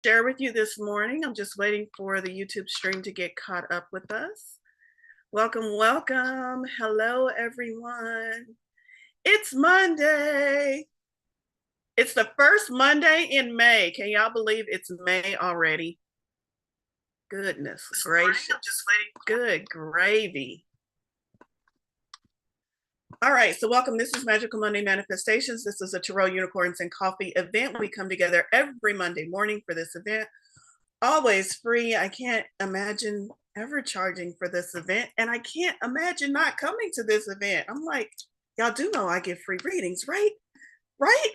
share with you this morning. I'm just waiting for the YouTube stream to get caught up with us. Welcome, welcome. Hello, everyone. It's Monday. It's the first Monday in May. Can y'all believe it's May already? Goodness gracious. I'm just waiting. Good gravy. All right, so welcome. This is Magical Monday Manifestations. This is a Tarot Unicorns and Coffee event. We come together every Monday morning for this event. Always free. I can't imagine ever charging for this event, and I can't imagine not coming to this event. I'm like, y'all do know I give free readings, right? Right?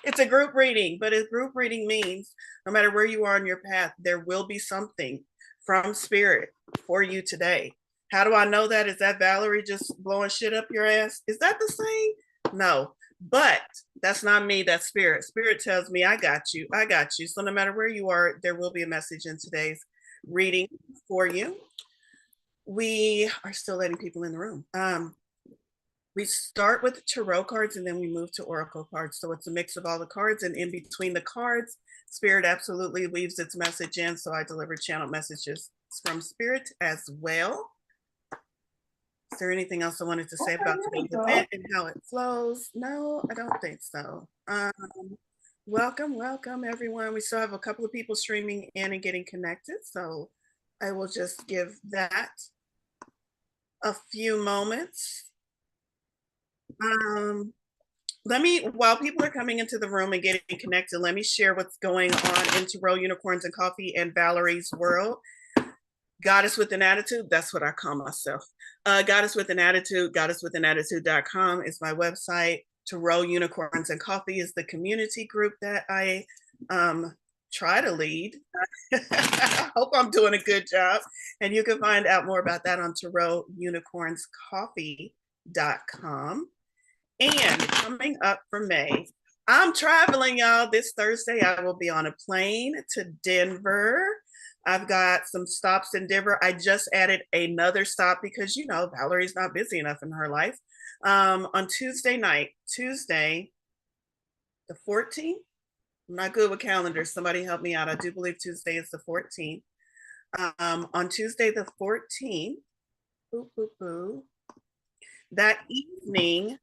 It's a group reading, but a group reading means no matter where you are on your path, there will be something from spirit for you today. How do I know that? Is that Valorie just blowing shit up your ass? Is that the same? No, but that's not me. That's spirit. Spirit tells me, I got you. I got you. So no matter where you are, there will be a message in today's reading for you. We are still letting people in the room. We start with tarot cards and then we move to oracle cards. So it's a mix of all the cards, and in between the cards, spirit absolutely weaves its message in. So I deliver channel messages from spirit as well. Is there anything else I wanted to say about today's event and how it flows? No, I don't think so. Welcome, welcome everyone. We still have a couple of people streaming in and getting connected. So I will just give that a few moments. While people are coming into the room and getting connected, let me share what's going on in Tarot Unicorns and Coffee and Valerie's world. Goddess with an Attitude, that's what I call myself. Goddess with an Attitude, goddesswithanattitude.com is my website. Tarot Unicorns and Coffee is the community group that I try to lead. I hope I'm doing a good job. And you can find out more about that on tarotunicornscoffee.com. And coming up for May, I'm traveling, y'all. This Thursday, I will be on a plane to Denver. I've got some stops in Denver. I just added another stop because, you know, Valerie's not busy enough in her life. On Tuesday night, Tuesday, the 14th. I'm not good with calendars. Somebody help me out. I do believe Tuesday is the 14th. On Tuesday, the 14th, that evening,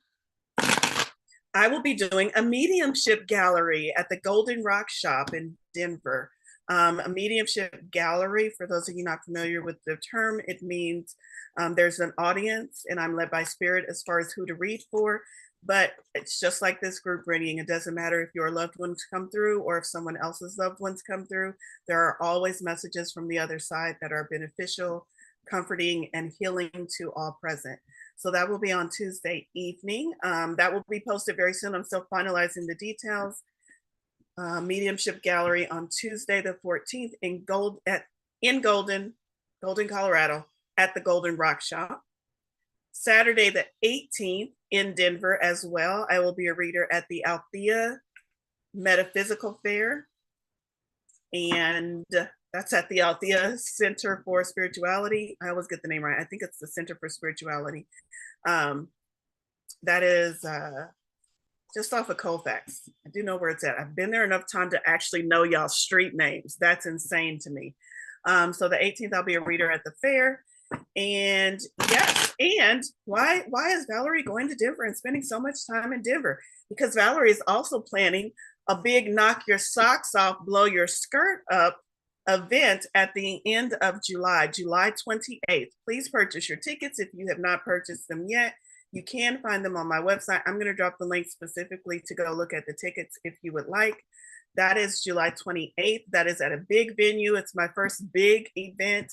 I will be doing a mediumship gallery at the Golden Rock Shop in Denver. A mediumship gallery, for those of you not familiar with the term, it means there's an audience and I'm led by spirit as far as who to read for. But it's just like this group reading. It doesn't matter if your loved ones come through or if someone else's loved ones come through. There are always messages from the other side that are beneficial, comforting, and healing to all present. So that will be on Tuesday evening. That will be posted very soon. I'm still finalizing the details. Mediumship gallery on Tuesday the 14th in Golden, Colorado at the Golden Rock Shop. Saturday the 18th in Denver as well. I will be a reader at the Althea Metaphysical Fair. And that's at the Althea Center for Spirituality. I always get the name right. I think it's the Center for Spirituality. That is just off of Colfax. I do know where it's at. I've been there enough time to actually know y'all's street names. That's insane to me. So the 18th, I'll be a reader at the fair. And yes, and why is Valorie going to Denver and spending so much time in Denver? Because Valorie is also planning a big knock your socks off, blow your skirt up event at the end of July 28th. Please purchase your tickets if you have not purchased them yet. You can find them on my website. I'm going to drop the link specifically to go look at the tickets if you would like. That is July 28th. That is at a big venue. It's my first big event.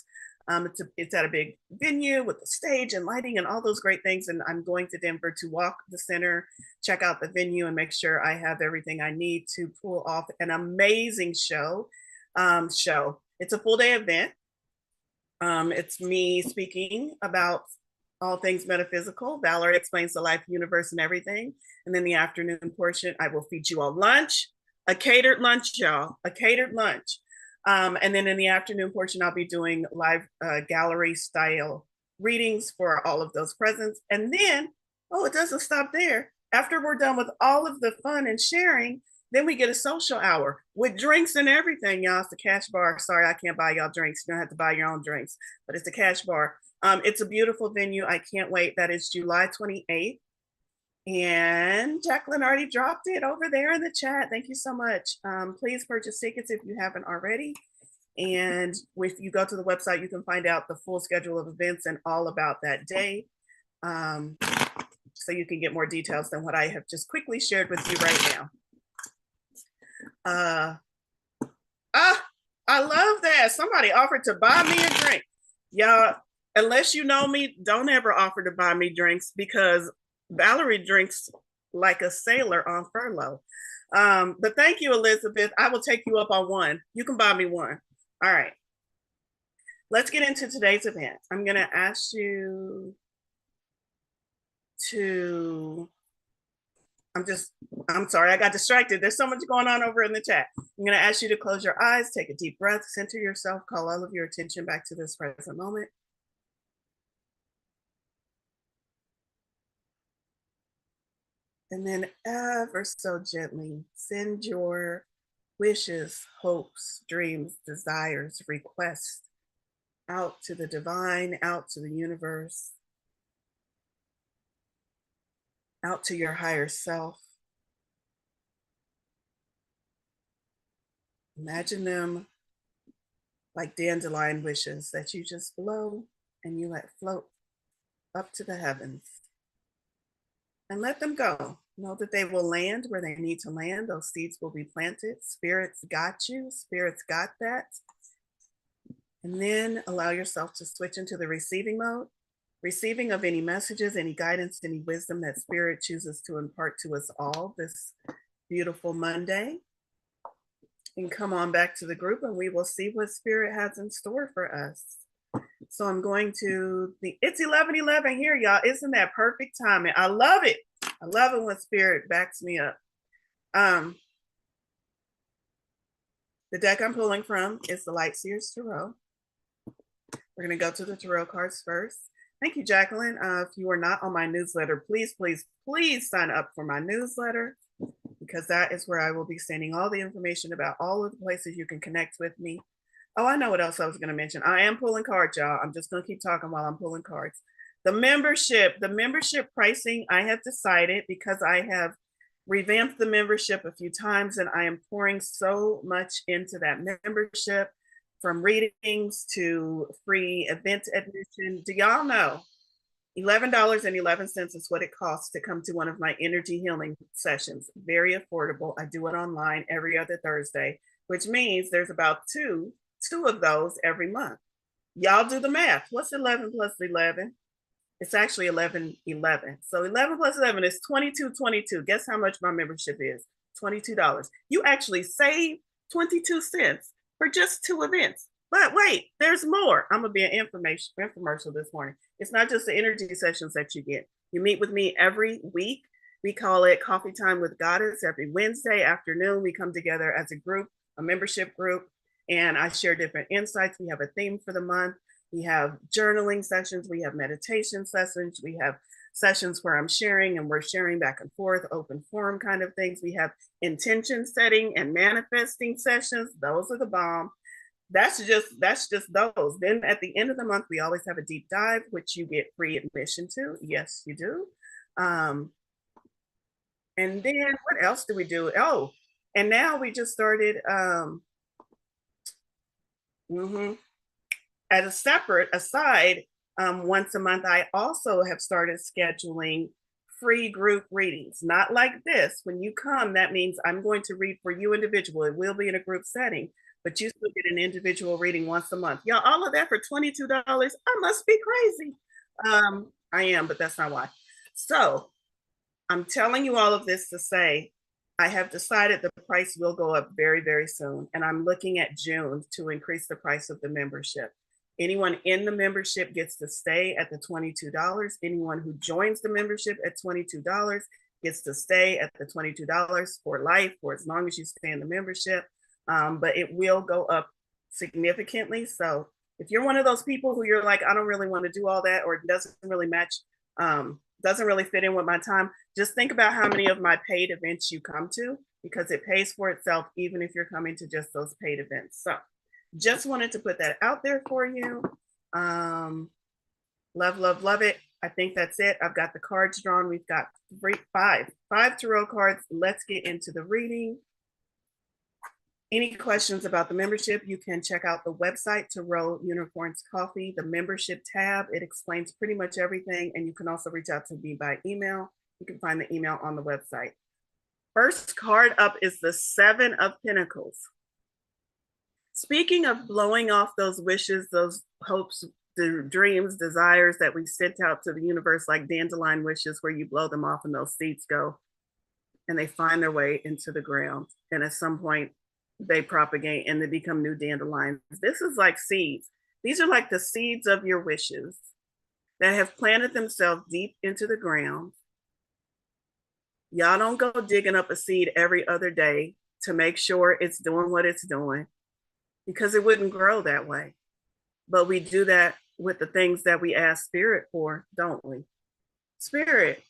It's at a big venue with the stage and lighting and all those great things. And I'm going to Denver to walk the center, check out the venue, and make sure I have everything I need to pull off an amazing show. It's a full day event. It's me speaking about all things metaphysical. Valorie explains the life, universe, and everything. And then the afternoon portion, I will feed you all lunch, a catered lunch, y'all, a catered lunch. And then in the afternoon portion, I'll be doing live gallery style readings for all of those presents. And then, oh, it doesn't stop there. After we're done with all of the fun and sharing, Then we get a social hour with drinks and everything, y'all. It's the cash bar. Sorry, I can't buy y'all drinks. You don't have to buy your own drinks, but it's a cash bar. It's a beautiful venue. I can't wait. That is July 28th. And Jacqueline already dropped it over there in the chat. Thank you so much. Please purchase tickets if you haven't already. And if you go to the website, you can find out the full schedule of events and all about that day. So you can get more details than what I have just quickly shared with you right now. I love that. Somebody offered to buy me a drink. Y'all, unless you know me, don't ever offer to buy me drinks because Valorie drinks like a sailor on furlough. But thank you, Elizabeth. I will take you up on one. You can buy me one. All right. Let's get into today's event. I'm going to ask you to, I'm sorry, I got distracted. There's so much going on over in the chat. I'm going to ask you to close your eyes, take a deep breath, center yourself, call all of your attention back to this present moment. And then ever so gently send your wishes, hopes, dreams, desires, requests out to the divine, out to the universe, out to your higher self. Imagine them like dandelion wishes that you just blow and you let float up to the heavens. And let them go. Know that they will land where they need to land. Those seeds will be planted. Spirits got you. Spirits got that. And then allow yourself to switch into the receiving mode. Receiving of any messages, any guidance, any wisdom that Spirit chooses to impart to us all this beautiful Monday. And come on back to the group and we will see what Spirit has in store for us. So I'm going to it's 11:11 here, y'all. Isn't that perfect timing? I love it. I love it when Spirit backs me up. The deck I'm pulling from is the Light Seers Tarot. We're going to go to the tarot cards first. Thank you, Jacqueline. If you are not on my newsletter, please, please, please sign up for my newsletter because that is where I will be sending all the information about all of the places you can connect with me. Oh, I know what else I was going to mention. I am pulling cards, y'all. I'm just going to keep talking while I'm pulling cards. The membership pricing, I have decided because I have revamped the membership a few times and I am pouring so much into that membership, from readings to free event admission. Do y'all know $11.11 is what it costs to come to one of my energy healing sessions? Very affordable. I do it online every other Thursday, which means there's about two of those every month. Y'all do the math. What's 11 plus 11? It's actually 11.11. So 11 plus 11 is 22.22. Guess how much my membership is? $22. You actually save 22 cents for just 2 events. But wait, there's more. I'm going to be an infomercial this morning. It's not just the energy sessions that you get. You meet with me every week. We call it Coffee Time with Goddess. Every Wednesday afternoon, we come together as a group, a membership group, and I share different insights. We have a theme for the month. We have journaling sessions. We have meditation sessions. We have sessions where I'm sharing and we're sharing back and forth, open forum kind of things. We have intention setting and manifesting sessions. Those are the bomb. That's just those. Then at the end of the month, we always have a deep dive, which you get free admission to. Yes, you do. And then what else do we do? Oh, and now we just started at a separate aside, once a month, I also have started scheduling free group readings. Not like this. When you come, that means I'm going to read for you individual. It will be in a group setting, but you still get an individual reading once a month. Y'all, all of that for $22. I must be crazy. I am, but that's not why. So I'm telling you all of this to say, I have decided the price will go up very, very soon. And I'm looking at June to increase the price of the membership. Anyone in the membership gets to stay at the $22. Anyone who joins the membership at $22 gets to stay at the $22 for life, for as long as you stay in the membership. But it will go up significantly. So if you're one of those people who you're like, I don't really want to do all that, or it doesn't really match, doesn't really fit in with my time, just think about how many of my paid events you come to. because it pays for itself, even if you're coming to just those paid events. So just wanted to put that out there for you. Love, love, love it. I think that's it. I've got the cards drawn. We've got five tarot cards. Let's get into the reading. Any questions about the membership, you can check out the website, Tarot Unicorns Coffee, the membership tab. It explains pretty much everything. And you can also reach out to me by email. You can find the email on the website. First card up is the Seven of Pentacles. Speaking of blowing off those wishes, those hopes, the dreams, desires that we sent out to the universe, like dandelion wishes, where you blow them off and those seeds go and they find their way into the ground. And at some point, they propagate and they become new dandelions. This is like seeds. These are like the seeds of your wishes that have planted themselves deep into the ground. Y'all don't go digging up a seed every other day to make sure it's doing what it's doing, because it wouldn't grow that way. But we do that with the things that we ask Spirit for, don't we? Spirit,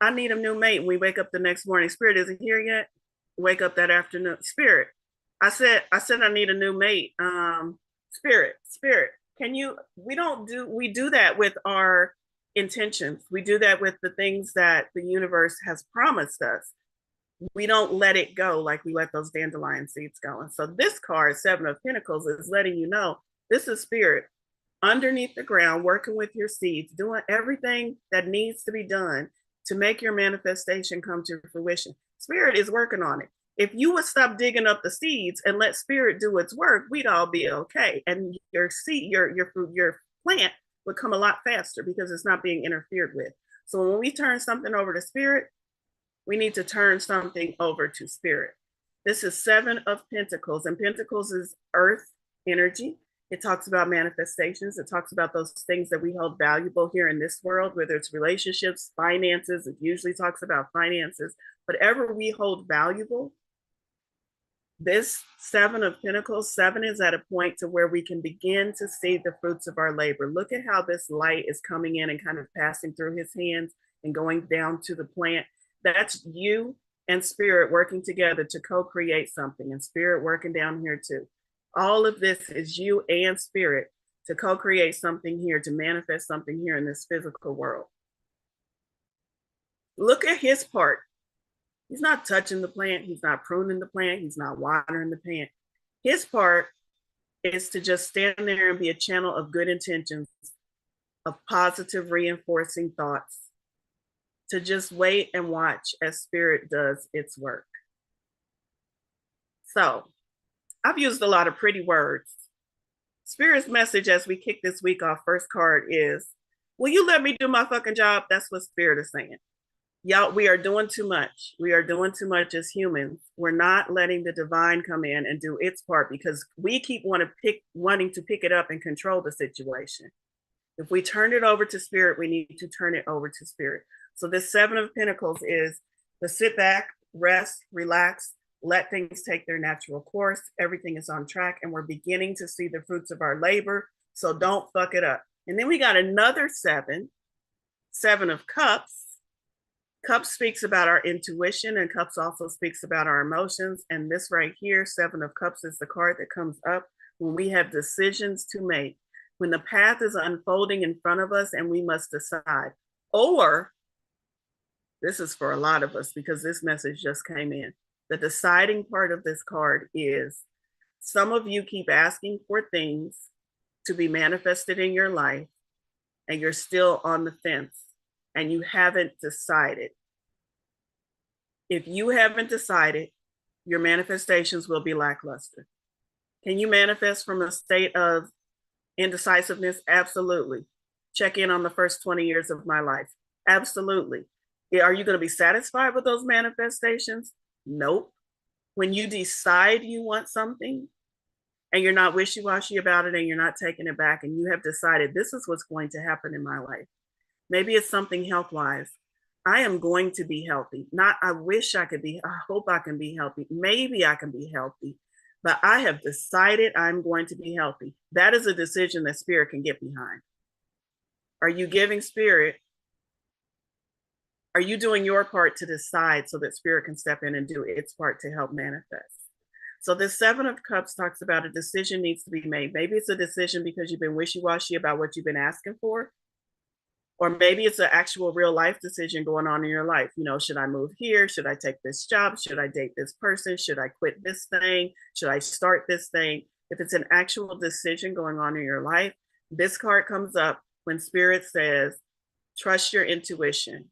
I need a new mate. We wake up the next morning. Spirit isn't here yet. Wake up that afternoon. Spirit, I said I need a new mate. Spirit, can you? We do that with our intentions. We do that with the things that the universe has promised us. We don't let it go like we let those dandelion seeds go. And so this card, Seven of Pentacles, is letting you know this is Spirit underneath the ground, working with your seeds, doing everything that needs to be done to make your manifestation come to fruition. Spirit is working on it. If you would stop digging up the seeds and let Spirit do its work, we'd all be okay. And your seed, your plant would come a lot faster because it's not being interfered with. So when we turn something over to Spirit, we need to turn something over to Spirit. This is Seven of Pentacles, and Pentacles is earth energy. It talks about manifestations. It talks about those things that we hold valuable here in this world, whether it's relationships, finances. It usually talks about finances. Whatever we hold valuable, this Seven of Pentacles, seven is at a point to where we can begin to see the fruits of our labor. Look at how this light is coming in and kind of passing through his hands and going down to the plant. That's you and Spirit working together to co-create something, and Spirit working down here too. All of this is you and Spirit to co-create something here, to manifest something here in this physical world. Look at his part. He's not touching the plant. He's not pruning the plant. He's not watering the plant. His part is to just stand there and be a channel of good intentions, of positive reinforcing thoughts, to just wait and watch as Spirit does its work. So I've used a lot of pretty words. Spirit's message as we kick this week off, first card is, will you let me do my fucking job? That's what Spirit is saying. Y'all, we are doing too much. We are doing too much as humans. We're not letting the divine come in and do its part because we keep wanting to pick it up and control the situation. If we turn it over to Spirit, we need to turn it over to Spirit. So this Seven of Pentacles is to sit back, rest, relax, let things take their natural course. Everything is on track and we're beginning to see the fruits of our labor. So don't fuck it up. And then we got another seven, Seven of Cups. Cups speaks about our intuition, and Cups also speaks about our emotions. And this right here, Seven of Cups, is the card that comes up when we have decisions to make, when the path is unfolding in front of us and we must decide. Or, this is for a lot of us because this message just came in. The deciding part of this card is some of you keep asking for things to be manifested in your life and you're still on the fence and you haven't decided. If you haven't decided, your manifestations will be lackluster. Can you manifest from a state of indecisiveness? Absolutely. Check in on the first 20 years of my life. Absolutely. Are you going to be satisfied with those manifestations? Nope. When you decide you want something and you're not wishy-washy about it and you're not taking it back and you have decided this is what's going to happen in my life. Maybe it's something health-wise. I am going to be healthy. Not I wish I could be, I hope I can be healthy. Maybe I can be healthy, but I have decided I'm going to be healthy. That is a decision that Spirit can get behind. Are you giving Spirit Are you doing your part to decide so that spirit can step in and do its part to help manifest? So this Seven of Cups talks about a decision needs to be made. Maybe it's a decision because you've been wishy-washy about what you've been asking for, or maybe it's an actual real life decision going on in your life. You know, should I move here? Should I take this job? Should I date this person? Should I quit this thing? Should I start this thing? If it's an actual decision going on in your life, this card comes up when spirit says, trust your intuition.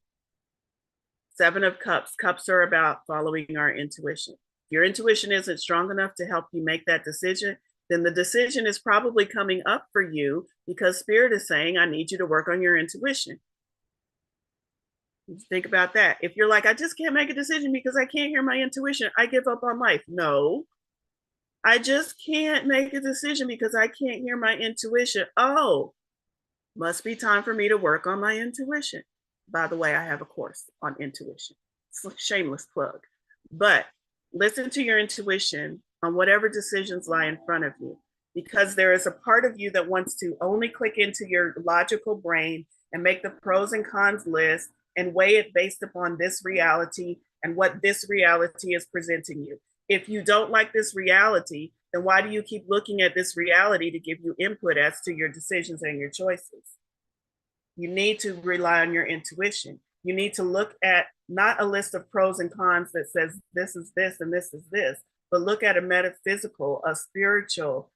Seven of Cups. Cups are about following our intuition. If your intuition isn't strong enough to help you make that decision, then the decision is probably coming up for you because spirit is saying, I need you to work on your intuition. Think about that. If you're like, I just can't make a decision because I can't hear my intuition, I give up on life. No, I just can't make a decision because I can't hear my intuition. Oh, must be time for me to work on my intuition. By the way, I have a course on intuition. It's a shameless plug. But listen to your intuition on whatever decisions lie in front of you, because there is a part of you that wants to only click into your logical brain and make the pros and cons list and weigh it based upon this reality and what this reality is presenting you. If you don't like this reality, then why do you keep looking at this reality to give you input as to your decisions and your choices? You need to rely on your intuition. You need to look at not a list of pros and cons that says this is this and this is this, but look at a metaphysical, a spiritual,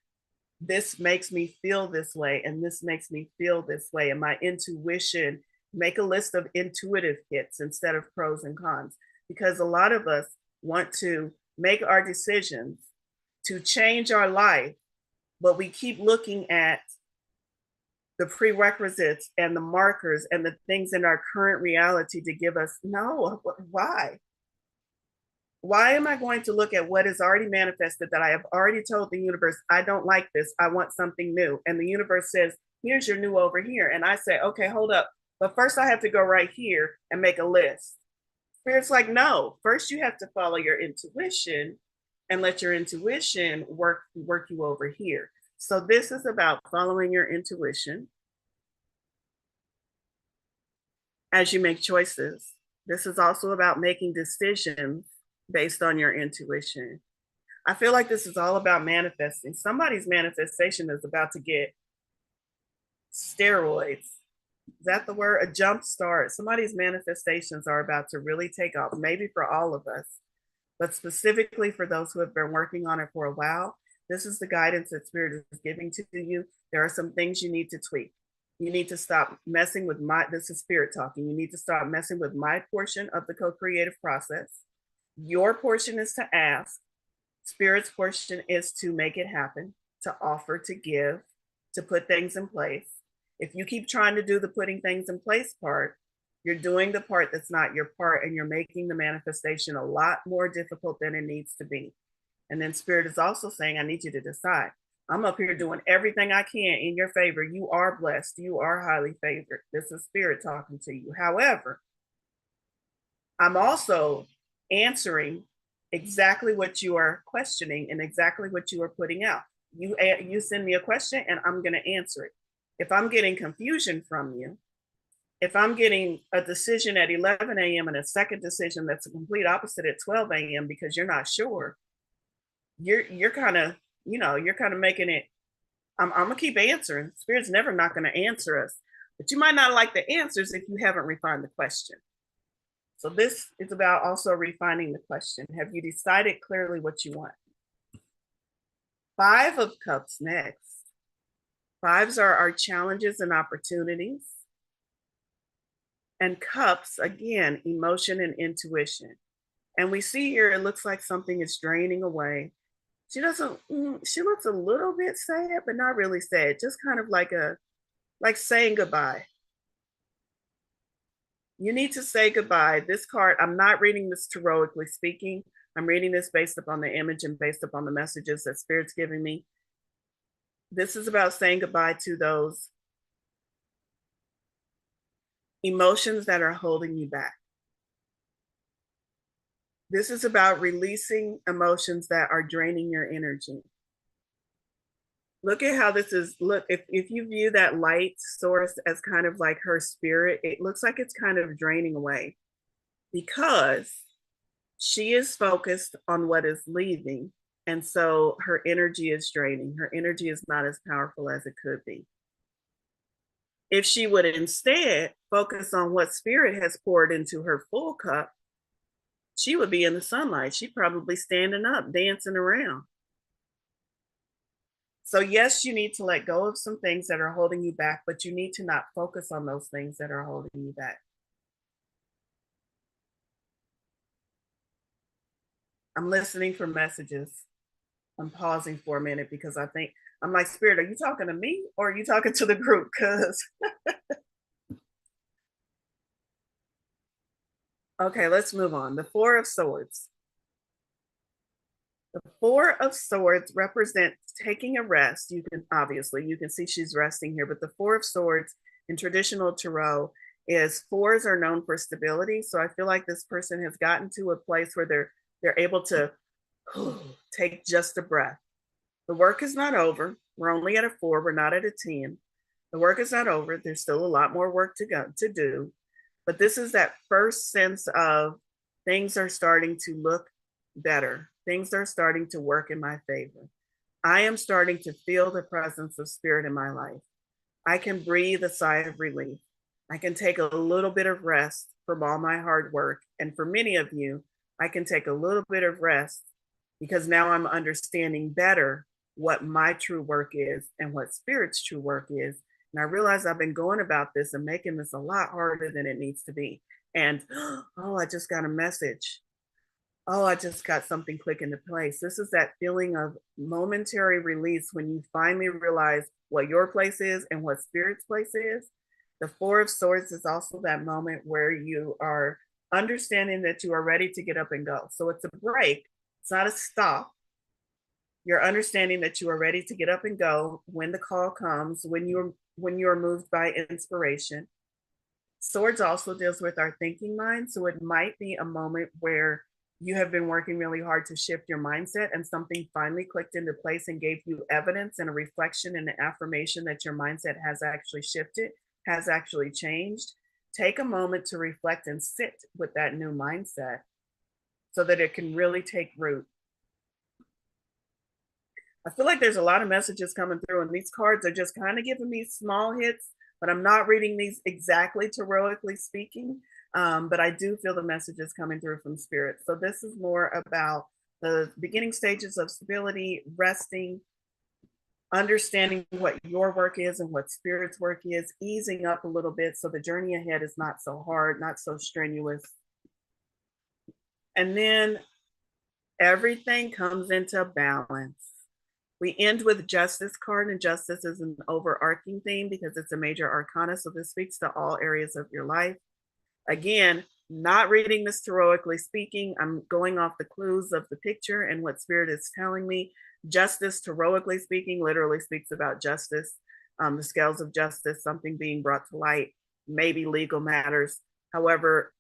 this makes me feel this way and this makes me feel this way. And my intuition, make a list of intuitive hits instead of pros and cons, because a lot of us want to make our decisions to change our life, but we keep looking at the prerequisites and the markers and the things in our current reality to give us, no, why? Why am I going to look at what is already manifested that I have already told the universe, I don't like this, I want something new. And the universe says, here's your new over here. And I say, okay, hold up. But first I have to go right here and make a list. Spirit's like, no, first you have to follow your intuition and let your intuition work you over here. So this is about following your intuition as you make choices. This is also about making decisions based on your intuition. I feel like this is all about manifesting. Somebody's manifestation is about to get steroids. Is that the word? A jump start. Somebody's manifestations are about to really take off, maybe for all of us, but specifically for those who have been working on it for a while. This is the guidance that Spirit is giving to you. There are some things you need to tweak. You need to stop messing with this is Spirit talking. You need to stop messing with my portion of the co-creative process. Your portion is to ask. Spirit's portion is to make it happen, to offer, to give, to put things in place. If you keep trying to do the putting things in place part, you're doing the part that's not your part, and you're making the manifestation a lot more difficult than it needs to be. And then Spirit is also saying, I need you to decide. I'm up here doing everything I can in your favor. You are blessed. You are highly favored. This is Spirit talking to you. However, I'm also answering exactly what you are questioning and exactly what you are putting out. You send me a question and I'm going to answer it. If I'm getting confusion from you, if I'm getting a decision at 11 a.m. and a second decision that's a complete opposite at 12 a.m. because you're not sure, you're kind of, you're kind of making it, I'm gonna keep answering. Spirit's never not going to answer us, but you might not like the answers if you haven't refined the question. So this is about also refining the question. Have you decided clearly what you want? Five of Cups next. Fives are our challenges and opportunities. And Cups, again, emotion and intuition. And we see here, it looks like something is draining away. She looks a little bit sad, but not really sad. Just kind of like saying goodbye. You need to say goodbye. This card, I'm not reading this heroically speaking. I'm reading this based upon the image and based upon the messages that Spirit's giving me. This is about saying goodbye to those emotions that are holding you back. This is about releasing emotions that are draining your energy. Look at how this is. Look, if you view that light source as kind of like her spirit, it looks like it's kind of draining away. because she is focused on what is leaving. And so her energy is draining. Her energy is not as powerful as it could be. If she would instead focus on what spirit has poured into her full cup, she would be in the sunlight. She'd probably standing up, dancing around. So, yes, you need to let go of some things that are holding you back, but you need to not focus on those things that are holding you back. I'm listening for messages. I'm pausing for a minute because I think I'm like, Spirit, are you talking to me or are you talking to the group? Because, okay, let's move on. The Four of Swords. The Four of Swords represents taking a rest. You can see she's resting here, but the Four of Swords in traditional tarot is fours are known for stability. So I feel like this person has gotten to a place where they're able to take just a breath. The work is not over. We're only at a 4. We're not at a 10. The work is not over. There's still a lot more work to do. But this is that first sense of things are starting to look better. Things are starting to work in my favor. I am starting to feel the presence of spirit in my life. I can breathe a sigh of relief. I can take a little bit of rest from all my hard work. And for many of you, I can take a little bit of rest because now I'm understanding better what my true work is and what spirit's true work is. And I realize I've been going about this and making this a lot harder than it needs to be. And oh, I just got a message. Oh, I just got something click into place. This is that feeling of momentary release when you finally realize what your place is and what spirit's place is. The Four of Swords is also that moment where you are understanding that you are ready to get up and go. So it's a break, it's not a stop. You're understanding that you are ready to get up and go when the call comes, when you're moved by inspiration. Swords also deals with our thinking mind. So it might be a moment where you have been working really hard to shift your mindset and something finally clicked into place and gave you evidence and a reflection and an affirmation that your mindset has actually shifted, has actually changed. Take a moment to reflect and sit with that new mindset so that it can really take root. I feel like there's a lot of messages coming through, and these cards are just kind of giving me small hits, but I'm not reading these exactly heroically speaking. But I do feel the messages coming through from spirit. So this is more about the beginning stages of stability, resting, understanding what your work is and what spirit's work is, easing up a little bit so the journey ahead is not so hard, not so strenuous. And then everything comes into balance. We end with Justice card, and justice is an overarching theme because it's a major arcana. So this speaks to all areas of your life. Again, not reading this heroically speaking. I'm going off the clues of the picture and what spirit is telling me. Justice, heroically speaking, literally speaks about justice, the scales of justice, something being brought to light, maybe legal matters. However,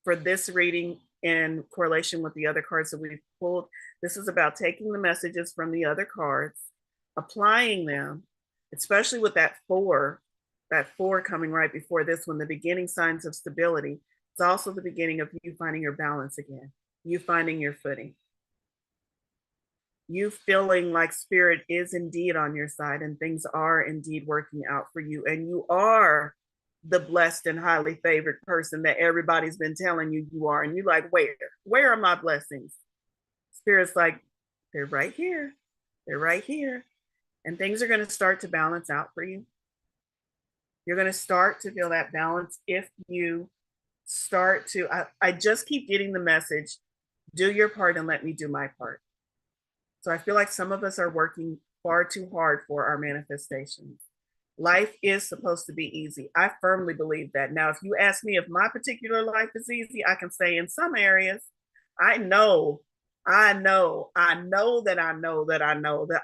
for this reading, in correlation with the other cards that we've pulled, this is about taking the messages from the other cards, applying them, especially with that four coming right before this one, the beginning signs of stability. It's also the beginning of you finding your balance again, you finding your footing, you feeling like spirit is indeed on your side and things are indeed working out for you. And you are the blessed and highly favored person that everybody's been telling you you are. And you're like, where are my blessings? Spirit's like, they're right here. They're right here. And things are going to start to balance out for you. You're going to start to feel that balance if you start to, I just keep getting the message, do your part and let me do my part. So I feel like some of us are working far too hard for our manifestations. Life is supposed to be easy. I firmly believe that. Now, if you ask me if my particular life is easy, I can say in some areas, I know that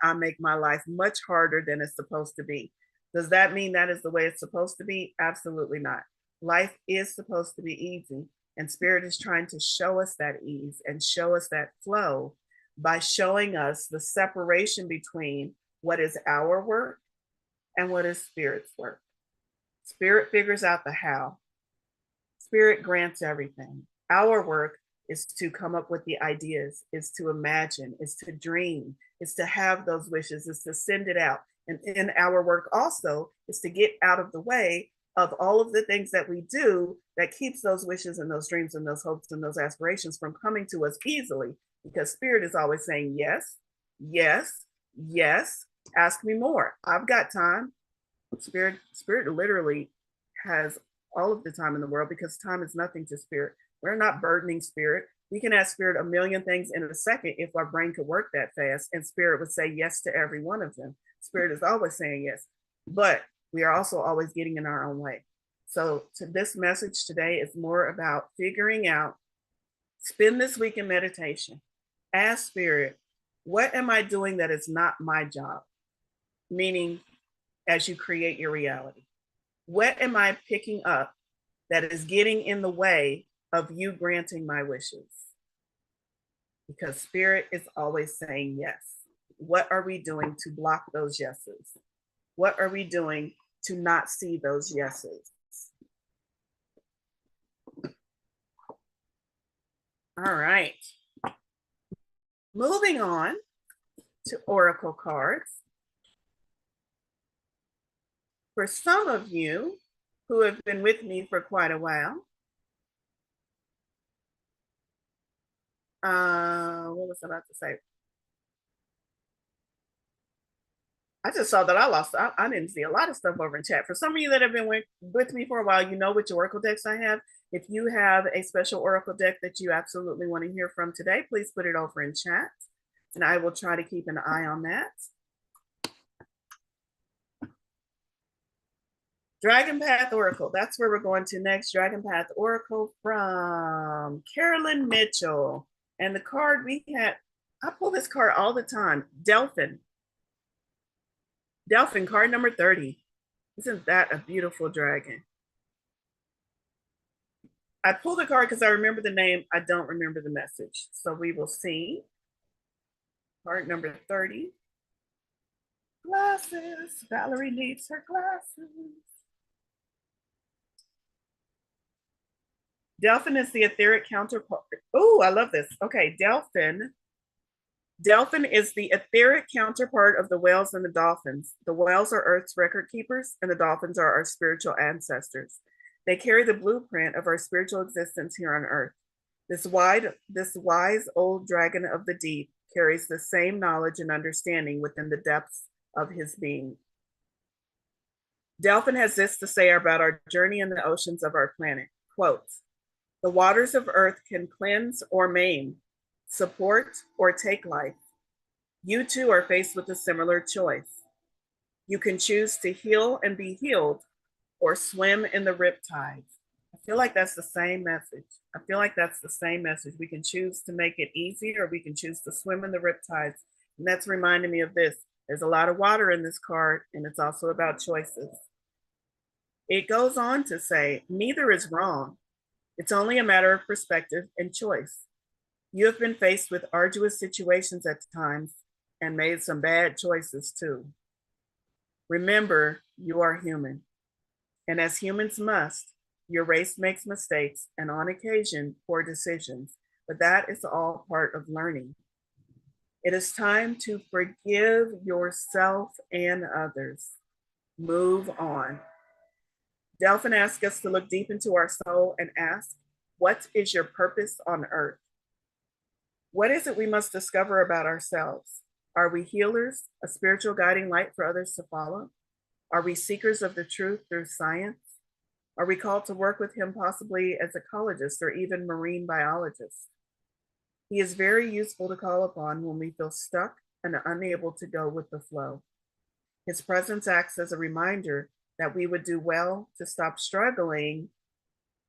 I make my life much harder than it's supposed to be. Does that mean that is the way it's supposed to be? Absolutely not. Life is supposed to be easy, and spirit is trying to show us that ease and show us that flow by showing us the separation between what is our work and what is spirit's work. Spirit figures out the how. Spirit grants everything. Our work is to come up with the ideas, is to imagine, is to dream, is to have those wishes, is to send it out. And in our work also is to get out of the way of all of the things that we do that keeps those wishes and those dreams and those hopes and those aspirations from coming to us easily, because spirit is always saying yes, yes, yes, ask me more. I've got time. Spirit literally has all of the time in the world, because time is nothing to spirit. We're not burdening spirit. We can ask spirit a million things in a second if our brain could work that fast, and spirit would say yes to every one of them. Spirit is always saying yes, but we are also always getting in our own way. So to this message today is more about figuring out, spend this week in meditation, ask spirit, what am I doing that is not my job? Meaning, as you create your reality, what am I picking up that is getting in the way of you granting my wishes? Because spirit is always saying yes. What are we doing to block those yeses? What are we doing to not see those yeses? All right. Moving on to oracle cards. For some of you who have been with me for quite a while, what was I about to say? I just saw that I didn't see a lot of stuff over in chat. For some of you that have been with me for a while, you know which oracle decks I have. If you have a special oracle deck that you absolutely want to hear from today, please put it over in chat, and I will try to keep an eye on that. Dragon Path Oracle, that's where we're going to next. Dragon Path Oracle from Carolyn Mitchell. And the card we had, I pull this card all the time, Delphin. Delphin, card number 30. Isn't that a beautiful dragon? I pulled the card because I remember the name. I don't remember the message. So we will see. Card number 30. Glasses. Valorie needs her glasses. Delphin is the etheric counterpart. Oh, I love this. Okay, Delphin. Delphin is the etheric counterpart of the whales and the dolphins. The whales are Earth's record keepers, and the dolphins are our spiritual ancestors. They carry the blueprint of our spiritual existence here on Earth. This wise old dragon of the deep carries the same knowledge and understanding within the depths of his being. Delphin has this to say about our journey in the oceans of our planet. Quote, the waters of Earth can cleanse or maim, support or take life. You too are faced with a similar choice. You can choose to heal and be healed, or swim in the riptides. I feel like that's the same message. I feel like that's the same message. We can choose to make it easy, or we can choose to swim in the riptides. And that's reminding me of this. There's a lot of water in this card, and it's also about choices. It goes on to say, neither is wrong. It's only a matter of perspective and choice. You have been faced with arduous situations at times and made some bad choices too. Remember, you are human. And as humans must, your race makes mistakes and on occasion poor decisions, but that is all part of learning. It is time to forgive yourself and others. Move on. Delphin asks us to look deep into our soul and ask, what is your purpose on earth? What is it we must discover about ourselves? Are we healers, a spiritual guiding light for others to follow? Are we seekers of the truth through science? Are we called to work with him possibly as ecologists or even marine biologists? He is very useful to call upon when we feel stuck and unable to go with the flow. His presence acts as a reminder that we would do well to stop struggling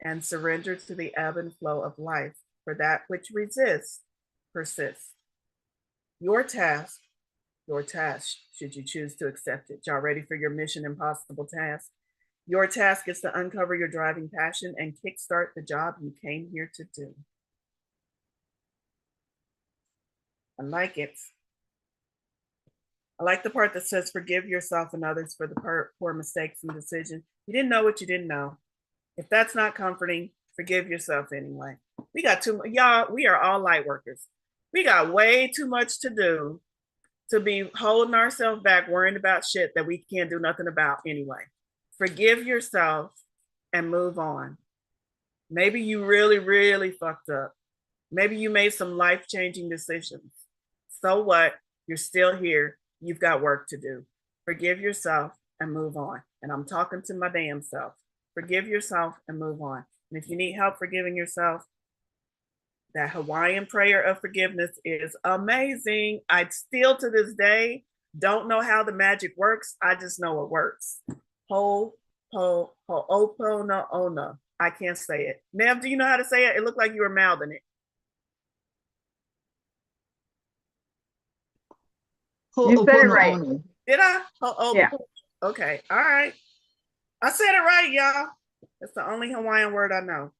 and surrender to the ebb and flow of life, for that which resists persists. Your task, should you choose to accept it. Y'all ready for your mission impossible task? Your task is to uncover your driving passion and kickstart the job you came here to do. I like it. I like the part that says, forgive yourself and others for the poor mistakes and decisions. You didn't know what you didn't know. If that's not comforting, forgive yourself anyway. We got y'all, we are all light workers. We got way too much to do to be holding ourselves back, worrying about shit that we can't do nothing about anyway. Forgive yourself and move on. Maybe you really, really fucked up. Maybe you made some life-changing decisions. So what? You're still here. You've got work to do. Forgive yourself and move on. And I'm talking to my damn self. Forgive yourself and move on. And if you need help forgiving yourself, that Hawaiian prayer of forgiveness is amazing. I still to this day don't know how the magic works. I just know it works. Ho, ho, ho, opo, no, ona. I can't say it. Nev, do you know how to say it? It looked like you were mouthing it. You said it right. Did I? Oh, yeah. Okay. All right. I said it right, y'all. That's the only Hawaiian word I know.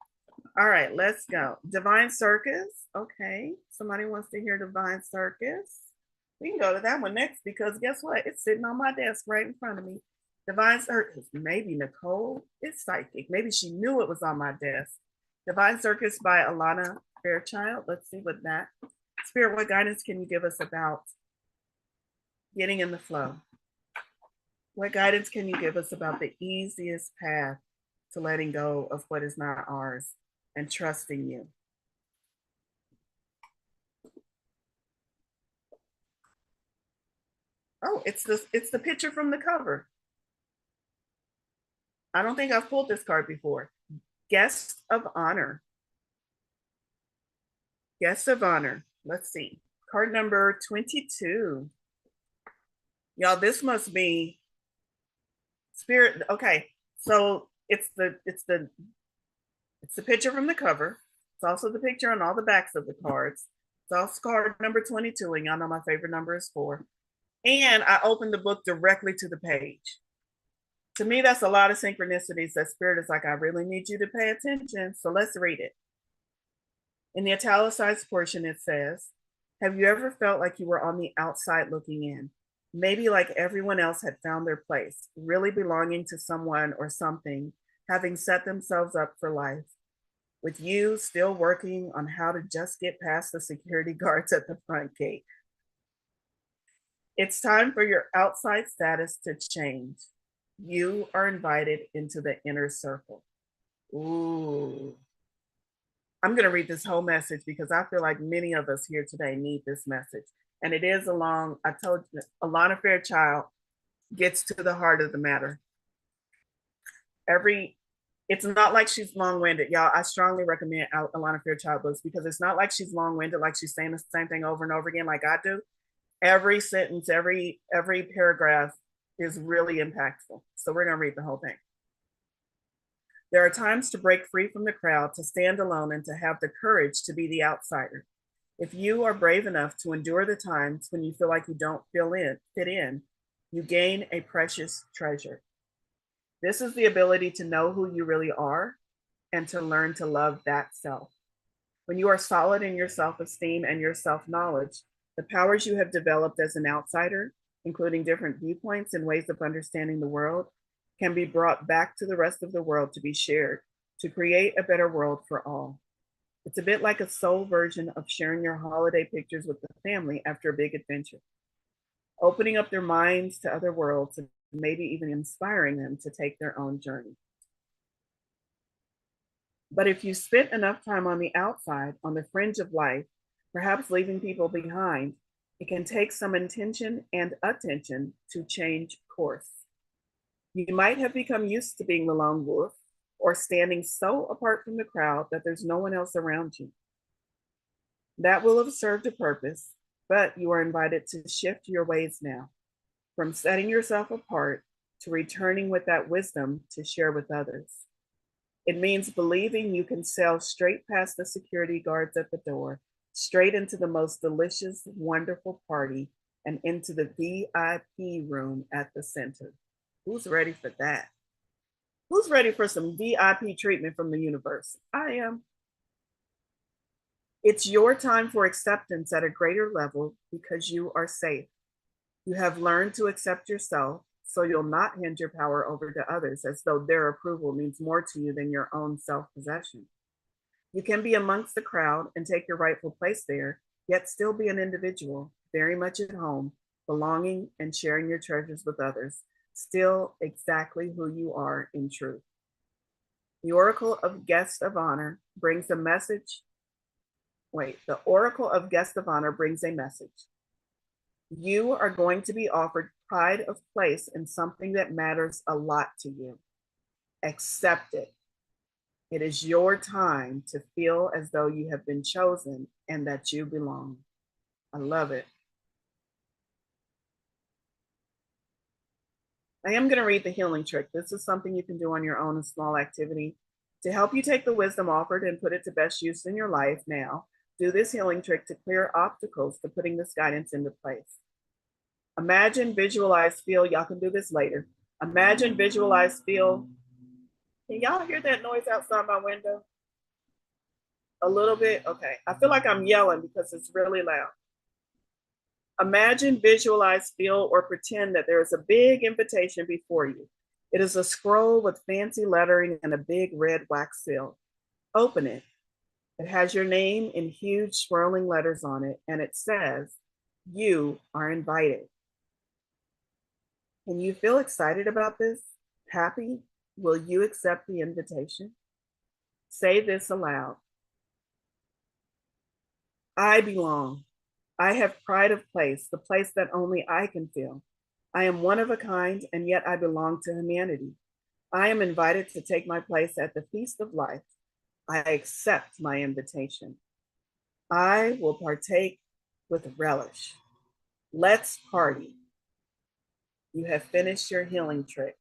All right, let's go. Divine Circus. Okay. Somebody wants to hear Divine Circus. We can go to that one next because guess what? It's sitting on my desk right in front of me. Divine Circus. Maybe Nicole is psychic. Maybe she knew it was on my desk. Divine Circus by Alana Fairchild. Let's see what that. Spirit, what guidance can you give us about getting in the flow? What guidance can you give us about the easiest path to letting go of what is not ours and trusting you? Oh, it's the picture from the cover. I don't think I've pulled this card before. Guest of honor. Guest of honor. Let's see. Card number 22. Y'all, this must be Spirit. Okay, so it's the picture from the cover. It's also the picture on all the backs of the cards. It's also card number 22, and y'all know my favorite number is 4. And I opened the book directly to the page. To me, that's a lot of synchronicities that Spirit is like, I really need you to pay attention. So let's read it. In the italicized portion, it says, have you ever felt like you were on the outside looking in? Maybe like everyone else had found their place, really belonging to someone or something, having set themselves up for life, with you still working on how to just get past the security guards at the front gate. It's time for your outside status to change. You are invited into the inner circle. Ooh. I'm going to read this whole message because I feel like many of us here today need this message. And it is along, I told you, Alana Fairchild gets to the heart of the matter. It's not like she's long-winded, y'all. I strongly recommend Alana Fairchild books because it's not like she's long-winded, like she's saying the same thing over and over again like I do. Every sentence, every paragraph is really impactful. So we're going to read the whole thing. There are times to break free from the crowd, to stand alone, and to have the courage to be the outsider. If you are brave enough to endure the times when you feel like you don't fit in, you gain a precious treasure. This is the ability to know who you really are and to learn to love that self. When you are solid in your self-esteem and your self-knowledge, the powers you have developed as an outsider, including different viewpoints and ways of understanding the world, can be brought back to the rest of the world to be shared, to create a better world for all. It's a bit like a soul version of sharing your holiday pictures with the family after a big adventure, opening up their minds to other worlds and maybe even inspiring them to take their own journey. But if you spent enough time on the outside, on the fringe of life, perhaps leaving people behind, it can take some intention and attention to change course. You might have become used to being the lone wolf or standing so apart from the crowd that there's no one else around you. That will have served a purpose, but you are invited to shift your ways now, from setting yourself apart to returning with that wisdom to share with others. It means believing you can sail straight past the security guards at the door, straight into the most delicious, wonderful party, and into the VIP room at the center. Who's ready for that? Who's ready for some VIP treatment from the universe? I am. It's your time for acceptance at a greater level because you are safe. You have learned to accept yourself, so you'll not hand your power over to others as though their approval means more to you than your own self-possession. You can be amongst the crowd and take your rightful place there, yet still be an individual, very much at home, belonging and sharing your treasures with others, still exactly who you are in truth. The Oracle of Guest of Honor brings a message. The Oracle of Guest of Honor brings a message. You are going to be offered pride of place in something that matters a lot to you. Accept it. It is your time to feel as though you have been chosen and that you belong. I love it. I am going to read the healing trick. This is something you can do on your own, a small activity to help you take the wisdom offered and put it to best use in your life now. Do this healing trick to clear obstacles to putting this guidance into place. Imagine, visualize, feel. Y'all can do this later. Imagine, visualize, feel. Can y'all hear that noise outside my window? A little bit? Okay. I feel like I'm yelling because it's really loud. Imagine, visualize, feel, or pretend that there is a big invitation before you. It is a scroll with fancy lettering and a big red wax seal. Open it. It has your name in huge swirling letters on it, and it says, "You are invited." Can you feel excited about this? Happy? Will you accept the invitation? Say this aloud. I belong. I have pride of place, the place that only I can feel. I am one of a kind, and yet I belong to humanity. I am invited to take my place at the feast of life. I accept my invitation. I will partake with relish. Let's party. You have finished your healing trick.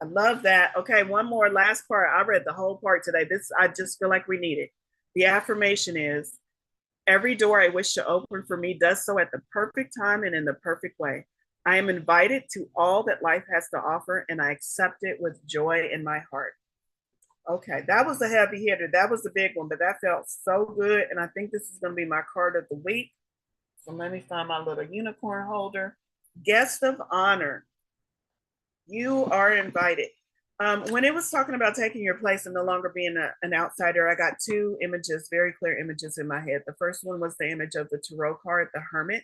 I love that. Okay, one more last part. I read the whole part today. I just feel like we need it. The affirmation is, every door I wish to open for me does so at the perfect time and in the perfect way. I am invited to all that life has to offer, and I accept it with joy in my heart. Okay, that was a heavy hitter. That was a big one, but that felt so good. And I think this is going to be my card of the week. So let me find my little unicorn holder. Guest of honor. You are invited. When it was talking about taking your place and no longer being an outsider, I got two images, very clear images in my head. The first one was the image of the tarot card, the hermit.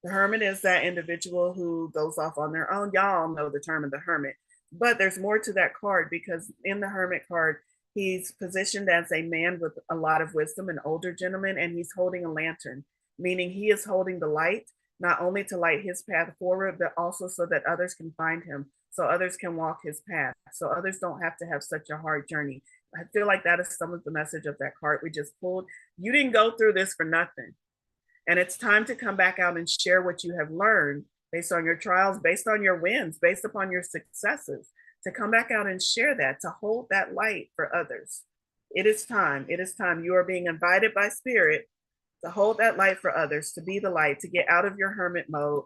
The hermit is that individual who goes off on their own. Y'all know the term of the hermit, but there's more to that card, because in the hermit card, he's positioned as a man with a lot of wisdom, an older gentleman, and he's holding a lantern, meaning he is holding the light, not only to light his path forward, but also so that others can find him, so others can walk his path, so others don't have to have such a hard journey. I feel like that is some of the message of that card we just pulled. You didn't go through this for nothing. And it's time to come back out and share what you have learned based on your trials, based on your wins, based upon your successes, to come back out and share that, to hold that light for others. It is time. It is time. You are being invited by Spirit to hold that light for others, to be the light, to get out of your hermit mode,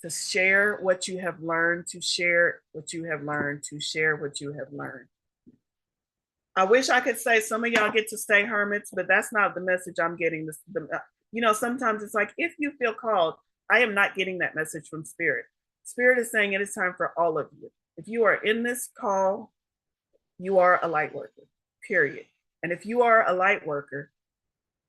to share what you have learned, to share what you have learned, to share what you have learned. I wish I could say some of y'all get to stay hermits, but that's not the message I'm getting. Sometimes it's like, if you feel called, I am not getting that message from Spirit. Spirit is saying it is time for all of you. If you are in this call, you are a light worker, period. And if you are a light worker,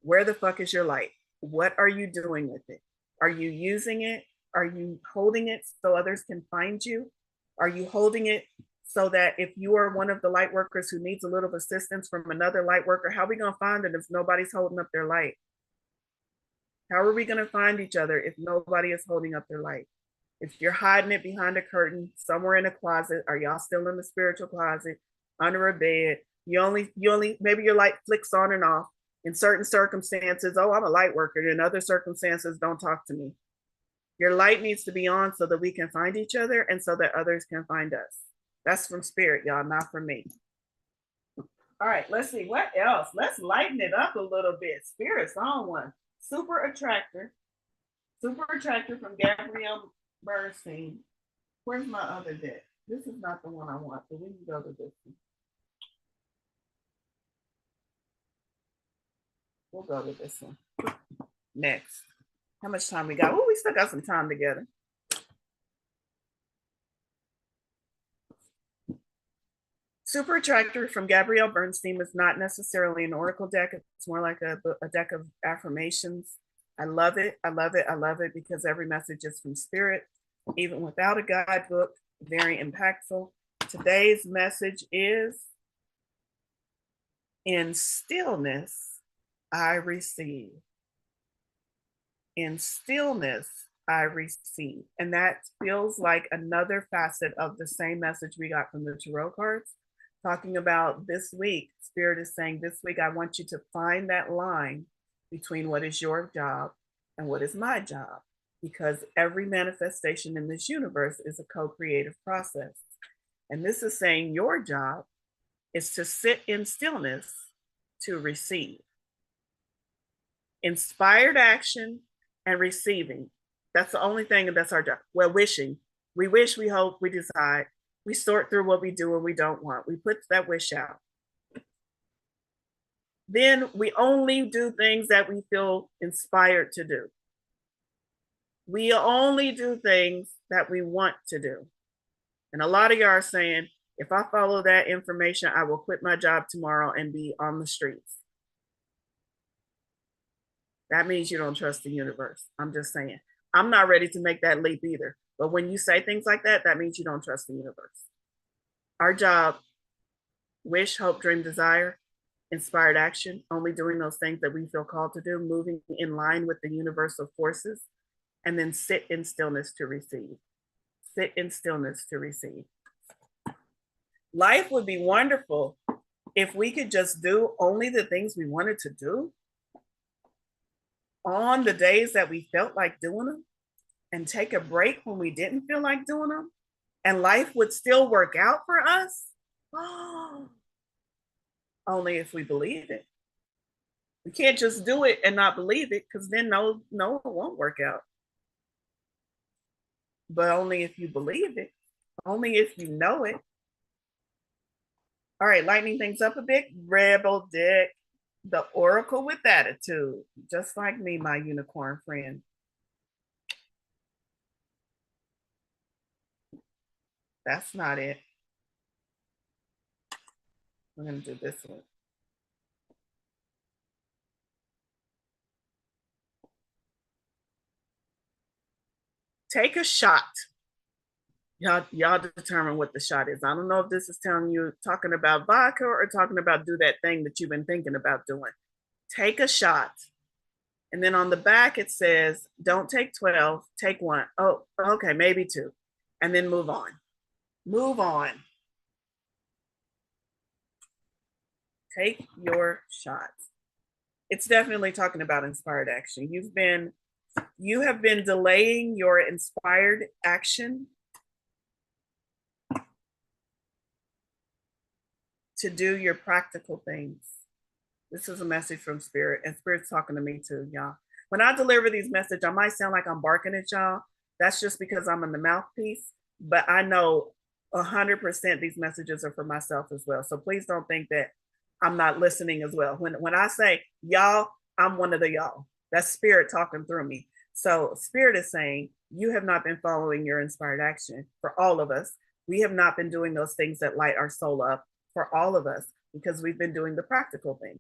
where the fuck is your light? What are you doing with it? Are you using it? Are you holding it so others can find you? Are you holding it so that if you are one of the light workers who needs a little assistance from another light worker, how are we going to find it if nobody's holding up their light? How are we going to find each other if nobody is holding up their light? If you're hiding it behind a curtain, somewhere in a closet, are y'all still in the spiritual closet, under a bed? You only, maybe your light flicks on and off. In certain circumstances, oh, I'm a light worker. In other circumstances, don't talk to me. Your light needs to be on so that we can find each other and so that others can find us. That's from Spirit, y'all, not from me. All right, let's see what else. Let's lighten it up a little bit. Spirit's on one. Super Attractor from Gabrielle Bernstein. Where's my other deck? This is not the one I want, but we can go to this one. We'll go to this one next. How much time we got? Oh, we still got some time together. Super Attractor from Gabrielle Bernstein is not necessarily an oracle deck. It's more like a deck of affirmations. I love it. I love it. I love it because every message is from spirit, even without a guidebook, very impactful. Today's message is, in stillness, I receive. In stillness, I receive. And that feels like another facet of the same message we got from the tarot cards, talking about this week. Spirit is saying, this week, I want you to find that line between what is your job and what is my job, because every manifestation in this universe is a co-creative process. And this is saying your job is to sit in stillness to receive. Inspired action and receiving. That's the only thing, and that's our job. Well, wishing. We wish, we hope, we decide. We sort through what we do and we don't want. We put that wish out. Then we only do things that we feel inspired to do. We only do things that we want to do. And a lot of y'all are saying, if I follow that information, I will quit my job tomorrow and be on the streets. That means you don't trust the universe. I'm just saying. I'm not ready to make that leap either. But when you say things like that, that means you don't trust the universe. Our job, wish, hope, dream, desire, inspired action, only doing those things that we feel called to do, moving in line with the universal forces, and then sit in stillness to receive. Sit in stillness to receive. Life would be wonderful if we could just do only the things we wanted to do on the days that we felt like doing them, and take a break when we didn't feel like doing them, and life would still work out for us. Oh, only if we believe it. We can't just do it and not believe it, because then no, it won't work out. But only if you believe it, only if you know it. All right, lightening things up a bit. Rebel Dick, the Oracle with attitude, just like me, my unicorn friend. That's not it. I'm going to do this one. Take a shot. Y'all determine what the shot is. I don't know if this is telling you, talking about vodka or talking about do that thing that you've been thinking about doing. Take a shot. And then on the back, it says, don't take 12, take one. Oh, okay, maybe two. And then move on. Move on. Take your shots. It's definitely talking about inspired action. You have been delaying your inspired action to do your practical things. This is a message from Spirit, and Spirit's talking to me too, y'all. When I deliver these messages, I might sound like I'm barking at y'all. That's just because I'm in the mouthpiece, but I know 100% these messages are for myself as well. So please don't think that I'm not listening as well. When I say y'all, I'm one of the y'all. That's Spirit talking through me. So Spirit is saying, you have not been following your inspired action. For all of us, we have not been doing those things that light our soul up, for all of us, because we've been doing the practical things,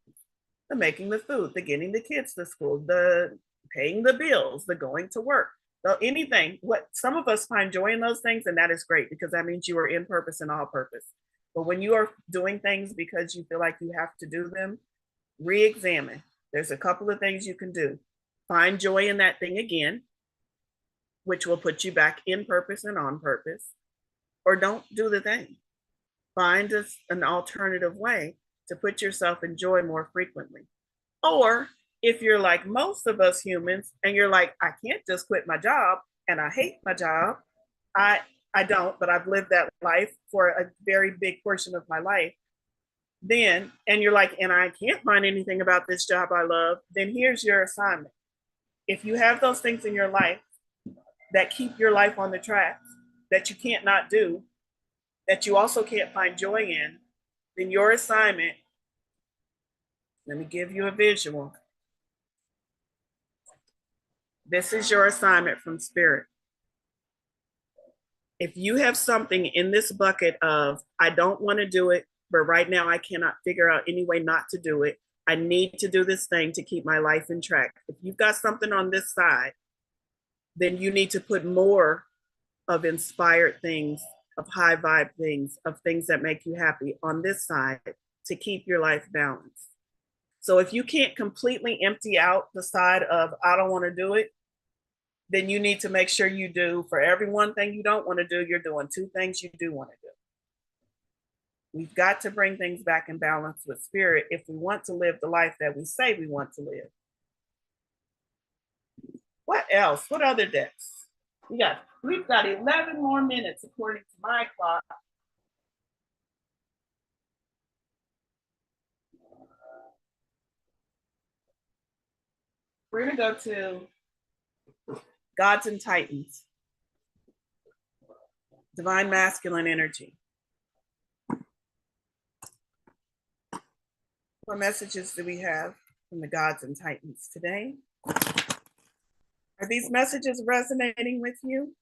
the making the food, the getting the kids to school, the paying the bills, the going to work, the anything. What some of us find joy in those things, and that is great, because that means you are in purpose and all purpose. But when you are doing things because you feel like you have to do them, re-examine. There's a couple of things you can do. Find joy in that thing again, which will put you back in purpose and on purpose, or don't do the thing. Find an alternative way to put yourself in joy more frequently. Or if you're like most of us humans and you're like, I can't just quit my job and I hate my job. I don't, but I've lived that life for a very big portion of my life. Then, and you're like, and I can't find anything about this job I love, then here's your assignment. If you have those things in your life that keep your life on the track that you can't not do, that you also can't find joy in, then your assignment, let me give you a visual. This is your assignment from Spirit. If you have something in this bucket of, I don't want to do it, but right now I cannot figure out any way not to do it. I need to do this thing to keep my life in track. If you've got something on this side, then you need to put more of inspired things, of high vibe things, of things that make you happy on this side to keep your life balanced. So if you can't completely empty out the side of, I don't want to do it, then you need to make sure you do, for every one thing you don't want to do, you're doing two things you do want to do. We've got to bring things back in balance with spirit if we want to live the life that we say we want to live. What else? What other decks? We've got 11 more minutes according to my clock. We're going to go to Gods and Titans, divine masculine energy. What messages do we have from the Gods and Titans today? Are these messages resonating with you?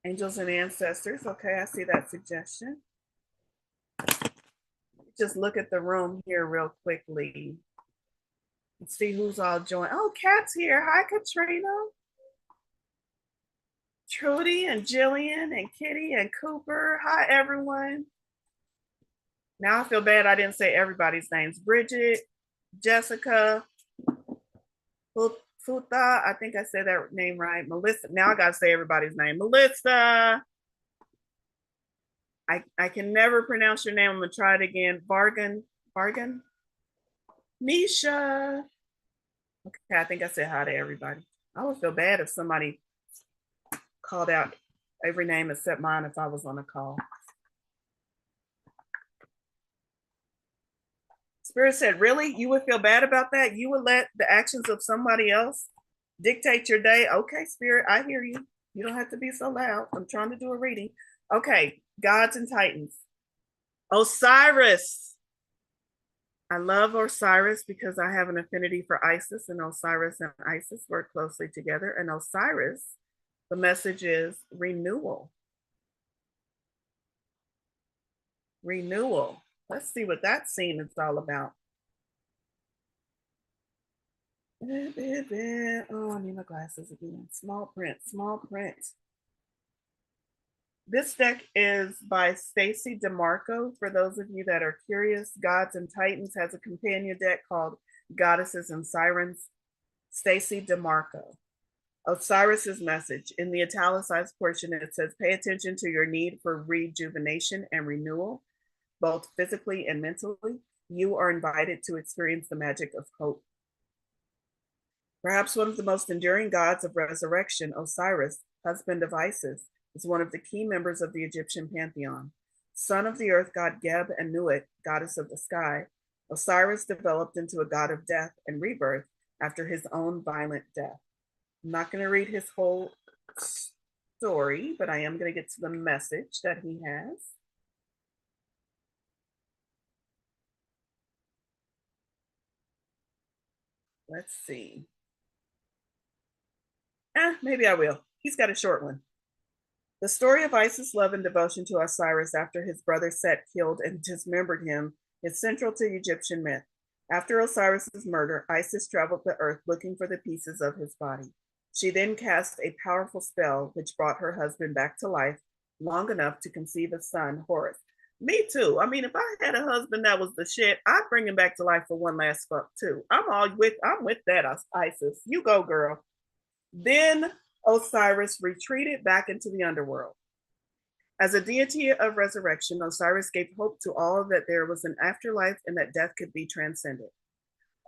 Angels and ancestors. Okay, I see that suggestion. Just look at the room here real quickly. Let's see who's all joined. Oh, Kat's here. Hi, Katrina. Trudy and Jillian and Kitty and Cooper. Hi, everyone. Now I feel bad I didn't say everybody's names. Bridget, Jessica, Futa, I think I said that name right. Melissa. Now I got to say everybody's name. Melissa. I can never pronounce your name. I'm going to try it again. Bargain. Misha. Okay, I think I said hi to everybody. I would feel bad if somebody called out every name except mine if I was on a call. Spirit said, really? You would feel bad about that? You would let the actions of somebody else dictate your day? Okay, Spirit, I hear you. You don't have to be so loud. I'm trying to do a reading. Okay, Gods and Titans. Osiris. I love Osiris because I have an affinity for Isis, and Osiris and Isis work closely together. And Osiris, the message is renewal. Renewal. Let's see what that scene is all about. Oh, I need my glasses again. Small print, small print. This deck is by Stacy DeMarco. For those of you that are curious, Gods and Titans has a companion deck called Goddesses and Sirens. Stacy DeMarco. Osiris's message. In the italicized portion, it says, pay attention to your need for rejuvenation and renewal, both physically and mentally. You are invited to experience the magic of hope. Perhaps one of the most enduring gods of resurrection, Osiris, husband of Isis, is one of the key members of the Egyptian pantheon. Son of the earth god Geb and Nuit, goddess of the sky, Osiris developed into a god of death and rebirth after his own violent death. I'm not going to read his whole story, but I am going to get to the message that he has. Let's see. Maybe I will. He's got a short one. The story of Isis' love and devotion to Osiris after his brother Set killed and dismembered him is central to Egyptian myth. After Osiris's murder, Isis traveled the earth looking for the pieces of his body. She then cast a powerful spell which brought her husband back to life long enough to conceive a son, Horus. Me too. I mean, if I had a husband that was the shit, I'd bring him back to life for one last fuck too. I'm with that, Isis. You go, girl. Then Osiris retreated back into the underworld. As a deity of resurrection, Osiris gave hope to all that there was an afterlife and that death could be transcended.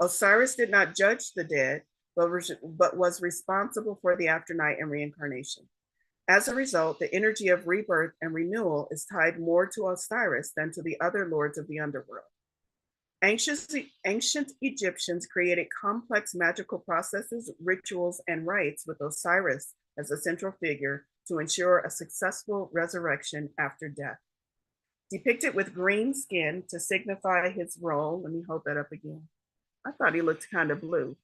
Osiris did not judge the dead, but was responsible for the afternight and reincarnation. As a result, the energy of rebirth and renewal is tied more to Osiris than to the other lords of the underworld. Ancient Egyptians created complex magical processes, rituals, and rites with Osiris as a central figure to ensure a successful resurrection after death. Depicted with green skin to signify his role, let me hold that up again. I thought he looked kind of blue.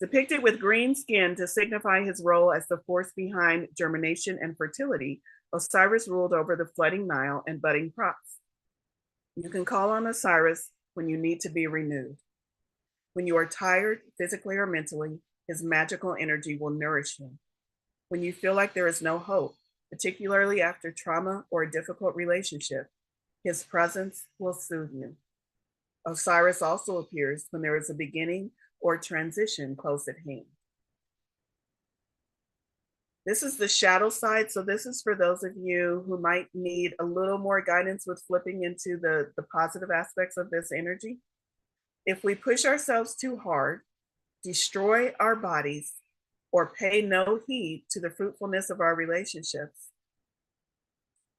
Depicted with green skin to signify his role as the force behind germination and fertility, Osiris ruled over the flooding Nile and budding crops. You can call on Osiris when you need to be renewed. When you are tired, physically or mentally, his magical energy will nourish you. When you feel like there is no hope, particularly after trauma or a difficult relationship, his presence will soothe you. Osiris also appears when there is a beginning or transition close at hand. This is the shadow side. So this is for those of you who might need a little more guidance with flipping into the positive aspects of this energy. If we push ourselves too hard, destroy our bodies, or pay no heed to the fruitfulness of our relationships,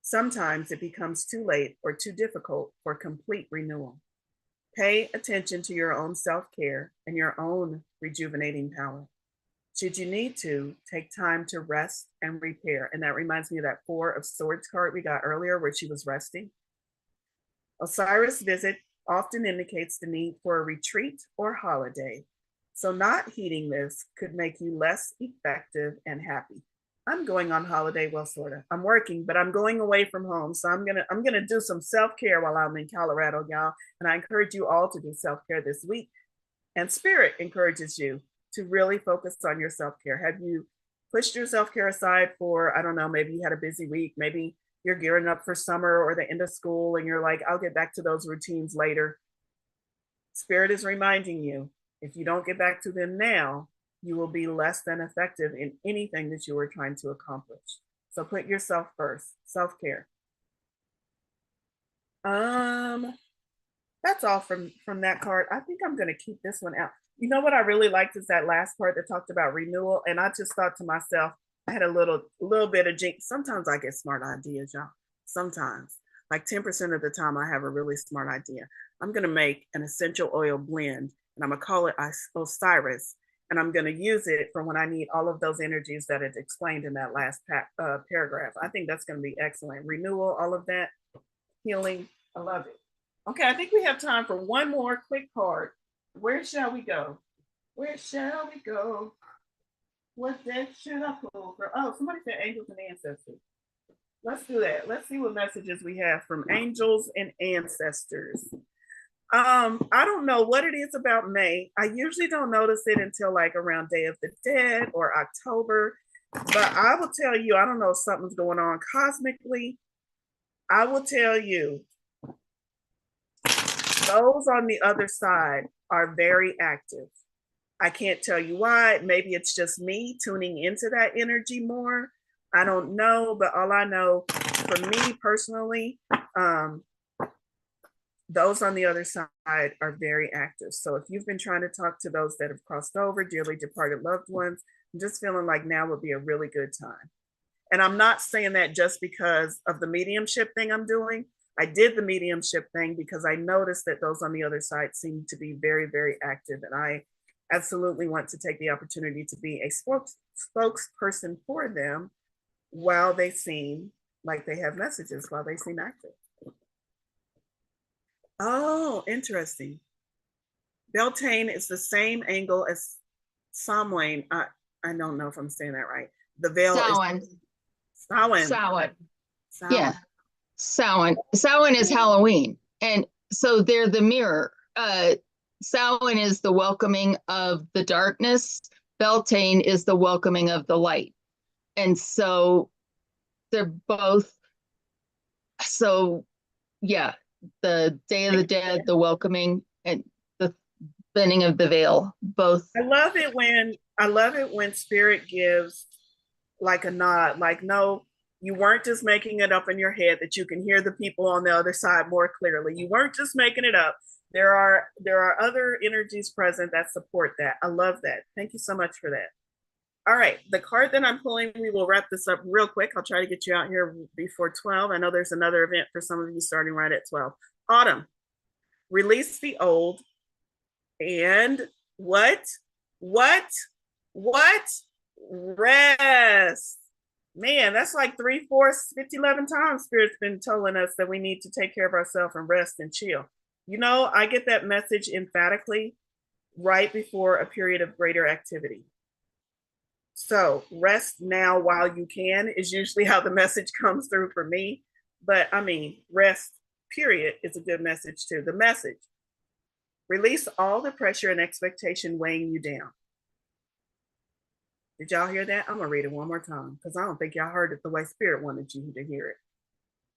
sometimes it becomes too late or too difficult for complete renewal. Pay attention to your own self-care and your own rejuvenating power. Should you need to, take time to rest and repair. And that reminds me of that Four of Swords card we got earlier where she was resting. Osiris' visit often indicates the need for a retreat or holiday. So not heeding this could make you less effective and happy. I'm going on holiday, well, sort of. I'm working, but I'm going away from home. So I'm gonna do some self-care while I'm in Colorado, y'all. And I encourage you all to do self-care this week. And Spirit encourages you to really focus on your self-care. Have you pushed your self-care aside for, I don't know, maybe you had a busy week, maybe you're gearing up for summer or the end of school and you're like, I'll get back to those routines later. Spirit is reminding you, if you don't get back to them now, you will be less than effective in anything that you are trying to accomplish. So put yourself first, self-care. That's all from that card. I think I'm gonna keep this one out. You know what I really liked is that last part that talked about renewal. And I just thought to myself, I had a little bit of jinx. Sometimes I get smart ideas, y'all. Sometimes, like 10% of the time I have a really smart idea. I'm gonna make an essential oil blend and I'm gonna call it Osiris. And I'm gonna use it for when I need all of those energies that it explained in that last paragraph. I think that's gonna be excellent. Renewal, all of that, healing, I love it. Okay, I think we have time for one more quick card. Where shall we go? Where shall we go? What deck should I pull for? Oh, somebody said angels and ancestors. Let's do that. Let's see what messages we have from angels and ancestors. I don't know what it is about May. I usually don't notice it until like around Day of the Dead or October. But I will tell you, I don't know if something's going on cosmically. I will tell you, those on the other side are very active. I can't tell you why. Maybe it's just me tuning into that energy more. I don't know, but all I know for me personally, those on the other side are very active. So if you've been trying to talk to those that have crossed over, dearly departed loved ones, I'm just feeling like now would be a really good time. And I'm not saying that just because of the mediumship thing I'm doing. I did the mediumship thing because I noticed that those on the other side seem to be very, very active. And I absolutely want to take the opportunity to be a spokesperson for them while they seem like they have messages, while they seem active. Oh, interesting. Beltane is the same angle as Samhain. I don't know if I'm saying that right. The veil Samhain. Samhain. Samhain. Yeah. Samhain. Samhain is Halloween. And so they're the mirror. Samhain is the welcoming of the darkness. Beltane is the welcoming of the light. And so they're both, so yeah, the Day of the Dead, the welcoming, and the thinning of the veil, both. I love it when Spirit gives like a nod, like, no, you weren't just making it up in your head, that you can hear the people on the other side more clearly. You weren't just making it up. There are other energies present that support that. I love that. Thank you so much for that. All right, the card that I'm pulling, we will wrap this up real quick. I'll try to get you out here before 12. I know there's another event for some of you starting right at 12. Autumn, release the old and what? Rest. Man, that's like 3, 4, 50, 11 times Spirit's been telling us that we need to take care of ourselves and rest and chill. You know, I get that message emphatically right before a period of greater activity. So rest now while you can is usually how the message comes through for me. But I mean, rest period is a good message too. The message: release all the pressure and expectation weighing you down. Did y'all hear that? I'm gonna read it one more time because I don't think y'all heard it the way Spirit wanted you to hear it.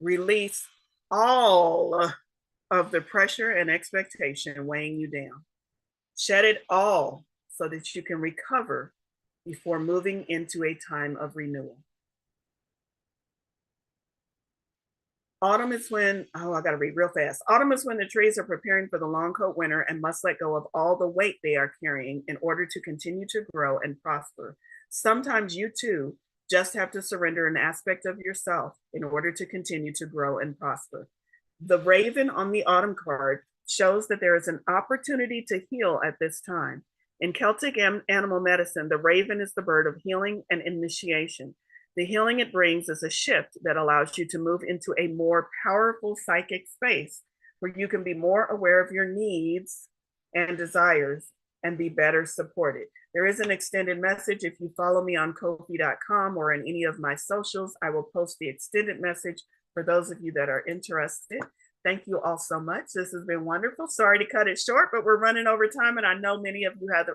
Release all of the pressure and expectation weighing you down. Shed it all so that you can recover before moving into a time of renewal. Autumn is when, I gotta read real fast. Autumn is when the trees are preparing for the long cold winter and must let go of all the weight they are carrying in order to continue to grow and prosper. Sometimes you too just have to surrender an aspect of yourself in order to continue to grow and prosper. The raven on the autumn card shows that there is an opportunity to heal at this time. In Celtic animal medicine, the raven is the bird of healing and initiation. The healing it brings is a shift that allows you to move into a more powerful psychic space where you can be more aware of your needs and desires and be better supported. There is an extended message. If you follow me on Ko-fi.com or in any of my socials, I will post the extended message for those of you that are interested. Thank you all so much. This has been wonderful. Sorry to cut it short, but we're running over time, and I know many of you have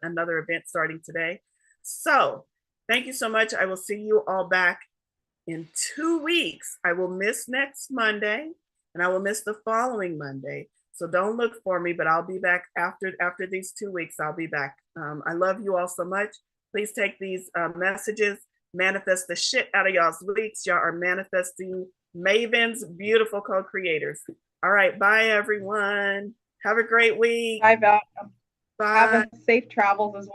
another event starting today. So thank you so much. I will see you all back in 2 weeks. I will miss next Monday, and I will miss the following Monday. So don't look for me, but I'll be back after these 2 weeks. I'll be back. I love you all so much. Please take these messages, manifest the shit out of y'all's weeks. Y'all are manifesting mavens, beautiful co-creators. All right, bye everyone. Have a great week. Bye, Val. Bye. Have a safe travels as well.